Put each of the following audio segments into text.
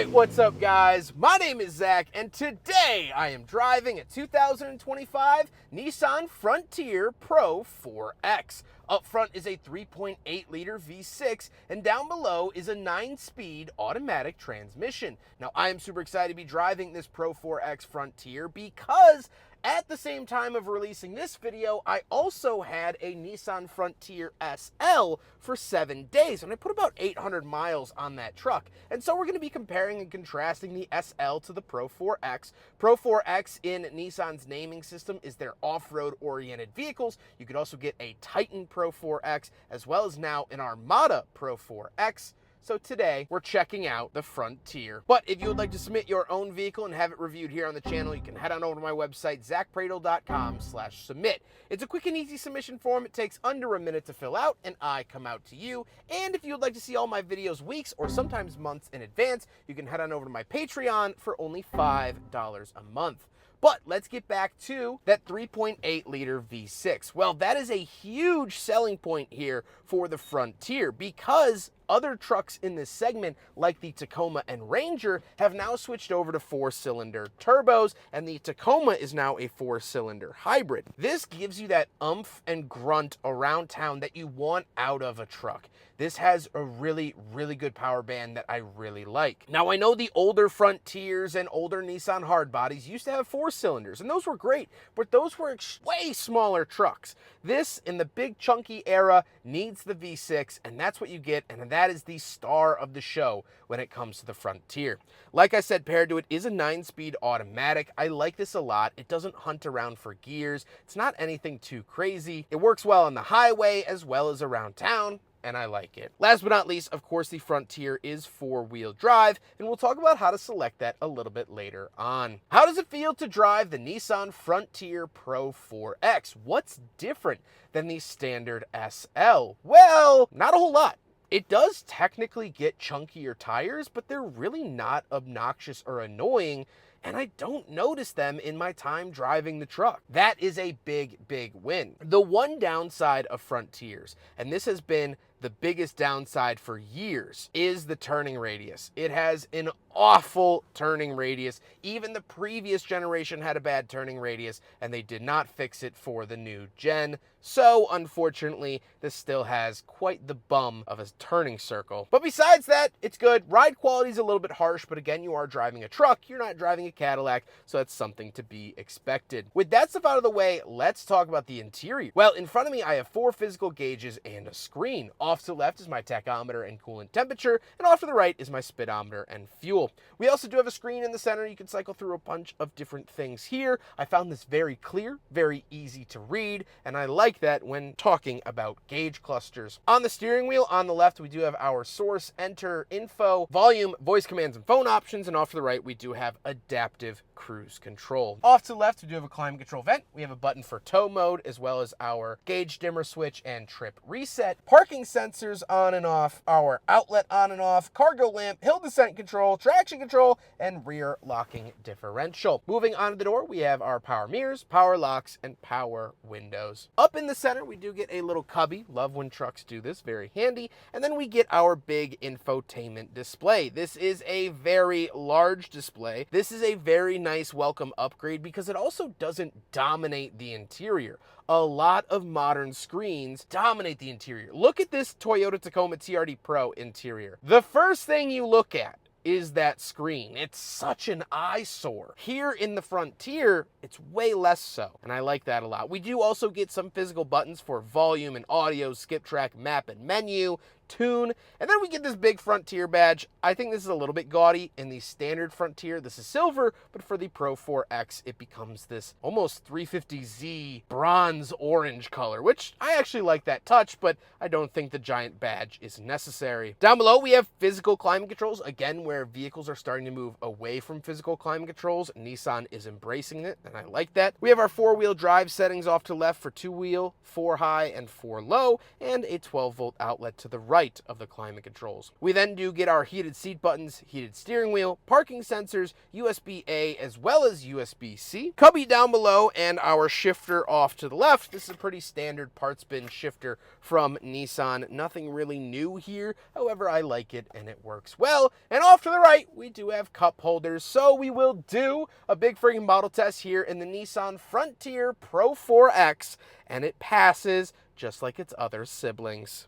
Alright, what's up guys? My name is Zach, and today I am driving a 2025 Nissan Frontier Pro-4x. Up front is a 3.8-liter V6, and down below is a 9-speed automatic transmission. Now, I am super excited to be driving this Pro-4x Frontier because at the same time of releasing this video, I also had a Nissan Frontier SL for 7 days, and I put about 800 miles on that truck. And so we're going to be comparing and contrasting the SL to the Pro-4x. Pro-4x in Nissan's naming system is their off-road oriented vehicles. You could also get a Titan Pro-4x, as well as now an Armada Pro-4x. So today, we're checking out the Frontier. But if you would like to submit your own vehicle and have it reviewed here on the channel, you can head on over to my website, zackpradel.com/submit. It's a quick and easy submission form. It takes under a minute to fill out, and I come out to you. And if you would like to see all my videos weeks or sometimes months in advance, you can head on over to my Patreon for only $5 a month. But let's get back to that 3.8-liter V6. Well, that is a huge selling point here for the Frontier because other trucks in this segment, like the Tacoma and Ranger, have now switched over to 4-cylinder turbos, and the Tacoma is now a 4-cylinder hybrid. This gives you that oomph and grunt around town that you want out of a truck. This has a really, really good power band that I really like. Now, I know the older Frontiers and older Nissan hardbodies used to have 4-cylinders, and those were great, but those were way smaller trucks. This, in the big chunky era, needs the V6, and that's what you get, and that is the star of the show when it comes to the Frontier. Like I said, paired to it is a 9-speed automatic. I like this a lot. It doesn't hunt around for gears. It's not anything too crazy. It works well on the highway as well as around town, and I like it. Last but not least, of course, the Frontier is 4-wheel drive, and we'll talk about how to select that a little bit later on. How does it feel to drive the Nissan Frontier Pro-4x? What's different than the standard SL? Well, not a whole lot. It does technically get chunkier tires, but they're really not obnoxious or annoying, and I don't notice them in my time driving the truck. That is a big, big win. The one downside of Frontiers, and this has been the biggest downside for years, is the turning radius. It has an awful turning radius. Even the previous generation had a bad turning radius, and they did not fix it for the new gen. So, unfortunately, this still has quite the bum of a turning circle. But besides that, it's good. Ride quality is a little bit harsh, but again, you are driving a truck. You're not driving a Cadillac, so that's something to be expected. With that stuff out of the way, let's talk about the interior. Well, in front of me, I have 4 physical gauges and a screen. Off to the left is my tachometer and coolant temperature, and off to the right is my speedometer and fuel. We also do have a screen in the center. You can cycle through a bunch of different things here. I found this very clear, very easy to read, and I like that when talking about gauge clusters. On the steering wheel, on the left, we do have our source, enter, info, volume, voice commands, and phone options, and off to the right, we do have adaptive cruise control. Off to the left, we do have a climate control vent. We have a button for tow mode, as well as our gauge dimmer switch and trip reset. Parking sensors on and off, our outlet on and off, cargo lamp, hill descent control, traction control, and rear locking differential. Moving on to the door, we have our power mirrors, power locks, and power windows. Up in the center, we do get a little cubby. Love when trucks do this, very handy. And then we get our big infotainment display. This is a very large display. This is a very nice welcome upgrade because it also doesn't dominate the interior. A lot of modern screens dominate the interior. Look at this Toyota Tacoma TRD Pro interior. The first thing you look at is that screen. It's such an eyesore. Here in the Frontier, it's way less so, and I like that a lot. We do also get some physical buttons for volume and audio, skip track, map, and menu, tune, and then we get this big Frontier badge. I think this is a little bit gaudy. In the standard Frontier, this is silver, but for the Pro-4x, it becomes this almost 350Z bronze orange color, which I actually like that touch, but I don't think the giant badge is necessary. Down below, we have physical climate controls. Again, where vehicles are starting to move away from physical climate controls, Nissan is embracing it, and I like that. We have our 4-wheel drive settings off to the left for 2-wheel, 4 high, and 4 low, and a 12-volt outlet to the right. right of the climate controls. We then do get our heated seat buttons, heated steering wheel, parking sensors, USB-A as well as USB-C, cubby down below, and our shifter off to the left. This is a pretty standard parts bin shifter from Nissan. Nothing really new here. However, I like it and it works well. And off to the right, we do have cup holders. So we will do a big friggin' bottle test here in the Nissan Frontier Pro-4x, and it passes just like its other siblings.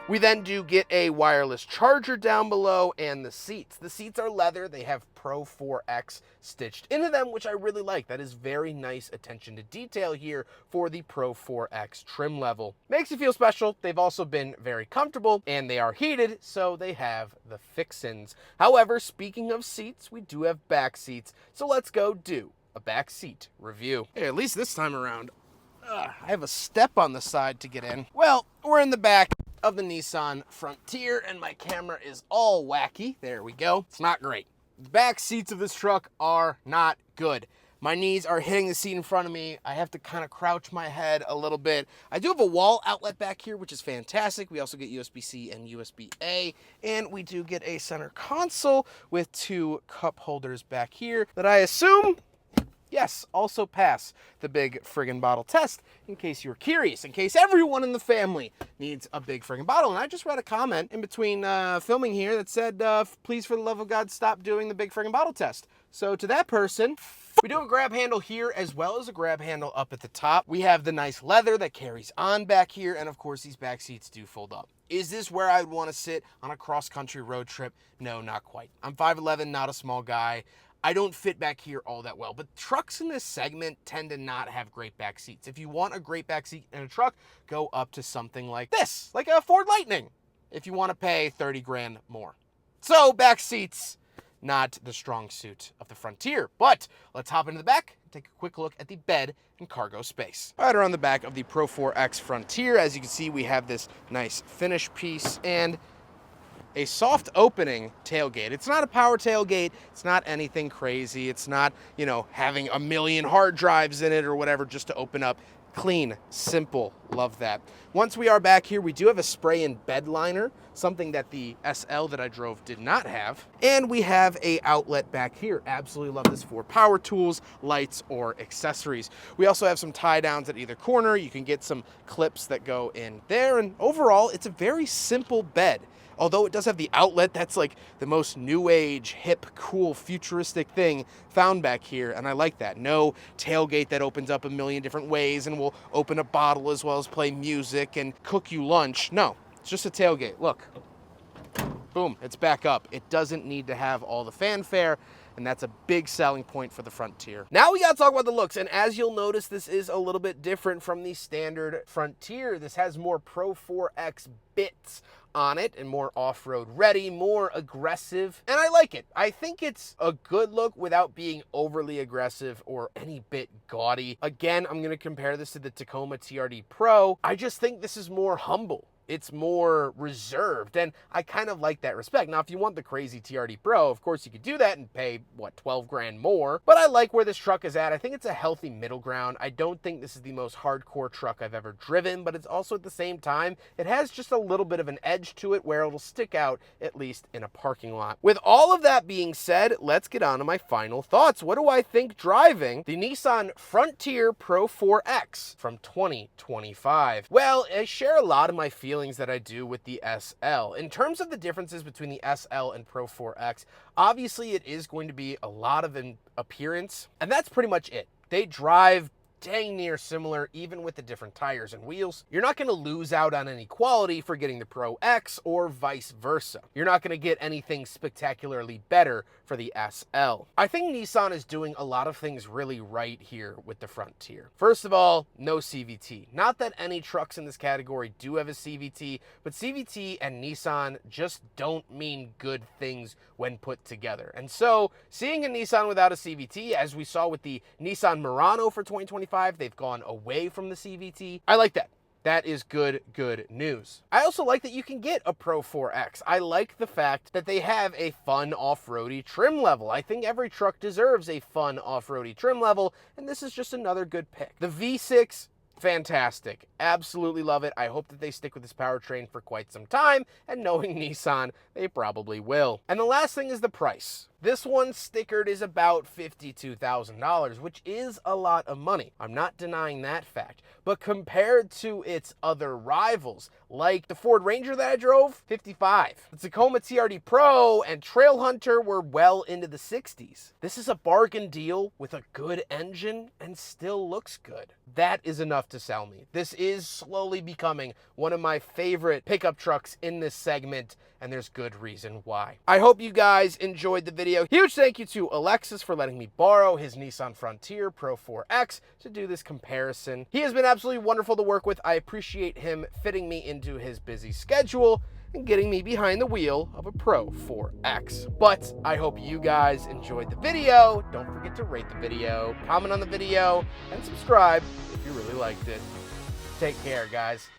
We then do get a wireless charger down below, and the seats. The seats are leather. They have Pro-4x stitched into them, which I really like. That is very nice attention to detail here for the Pro-4x trim level. Makes you feel special. They've also been very comfortable, and they are heated, so they have the fixins. However, speaking of seats, we do have back seats, so let's go do a back seat review. Hey, at least this time around, I have a step on the side to get in. Well, we're in the back of the Nissan Frontier, and my camera is all wacky. There we go. It's not great. The back seats of this truck are not good. My knees are hitting the seat in front of me. I have to kind of crouch my head a little bit. I do have a wall outlet back here, which is fantastic. We also get USB-C and USB-A, and we do get a center console with 2 cup holders back here that I assume, yes, also pass the big friggin' bottle test, in case you're curious, in case everyone in the family needs a big friggin' bottle. And I just read a comment in between filming here that said, please, for the love of God, stop doing the big friggin' bottle test. So to that person, we do have a grab handle here as well as a grab handle up at the top. We have the nice leather that carries on back here, and of course these back seats do fold up. Is this where I would want to sit on a cross-country road trip? No, not quite. I'm 5'11", not a small guy. I don't fit back here all that well, but trucks in this segment tend to not have great back seats. If you want a great back seat in a truck, go up to something like this, like a Ford Lightning, if you want to pay 30 grand more. So back seats, not the strong suit of the Frontier, but let's hop into the back and take a quick look at the bed and cargo space. Right around the back of the Pro-4x Frontier, as you can see, we have this nice finish piece and a soft opening tailgate. It's not a power tailgate. It's not anything crazy. It's not, you know, having a million hard drives in it or whatever just to open up. Clean, simple, love that. Once we are back here, we do have a spray-in bed liner, something that the SL that I drove did not have. And we have a outlet back here. Absolutely love this for power tools, lights, or accessories. We also have some tie downs at either corner. You can get some clips that go in there. And overall, it's a very simple bed. Although it does have the outlet, that's like the most new age, hip, cool, futuristic thing found back here, and I like that. No tailgate that opens up a million different ways and will open a bottle as well as play music and cook you lunch. No, it's just a tailgate. Look, boom, it's back up. It doesn't need to have all the fanfare, and that's a big selling point for the Frontier. Now we gotta talk about the looks, and as you'll notice, this is a little bit different from the standard Frontier. This has more Pro-4x bits on it and more off-road ready, more aggressive, and I like it. I think it's a good look without being overly aggressive or any bit gaudy. Again, I'm gonna compare this to the Tacoma TRD Pro. I just think this is more humble. It's more reserved, and I kind of like that respect. Now, if you want the crazy TRD Pro, of course you could do that and pay, what, 12 grand more, but I like where this truck is at. I think it's a healthy middle ground. I don't think this is the most hardcore truck I've ever driven, but it's also at the same time, it has just a little bit of an edge to it where it'll stick out, at least in a parking lot. With all of that being said, let's get on to my final thoughts. What do I think driving the Nissan Frontier Pro-4x from 2025? Well, I share a lot of my feelings that I do with the SL. In terms of the differences between the SL and Pro-4x, obviously it is going to be a lot of an appearance, and that's pretty much it. They drive dang near similar, even with the different tires and wheels. You're not going to lose out on any quality for getting the Pro X or vice versa. You're not going to get anything spectacularly better for the SL. I think Nissan is doing a lot of things really right here with the Frontier. First of all, no CVT. Not that any trucks in this category do have a CVT, but CVT and Nissan just don't mean good things when put together. And so, seeing a Nissan without a CVT, as we saw with the Nissan Murano for 2025, they've gone away from the CVT. I like that. That is good news. I also like that you can get a Pro-4x. I like the fact that they have a fun off-roady trim level. I think every truck deserves a fun off-roady trim level, and this is just another good pick. The V6, fantastic. Absolutely love it. I hope that they stick with this powertrain for quite some time, and knowing Nissan, they probably will. And the last thing is the price. This one stickered is about $52,000, which is a lot of money. I'm not denying that fact. But compared to its other rivals, like the Ford Ranger that I drove, $55,000. The Tacoma TRD Pro and Trail Hunter were well into the $60s. This is a bargain deal with a good engine and still looks good. That is enough to sell me. This is slowly becoming one of my favorite pickup trucks in this segment, and there's good reason why. I hope you guys enjoyed the video. Huge thank you to Alexis for letting me borrow his Nissan Frontier Pro-4x to do this comparison. He has been absolutely wonderful to work with. I appreciate him fitting me into his busy schedule and getting me behind the wheel of a Pro-4x. But I hope you guys enjoyed the video. Don't forget to rate the video, comment on the video, and subscribe if you really liked it. Take care, guys.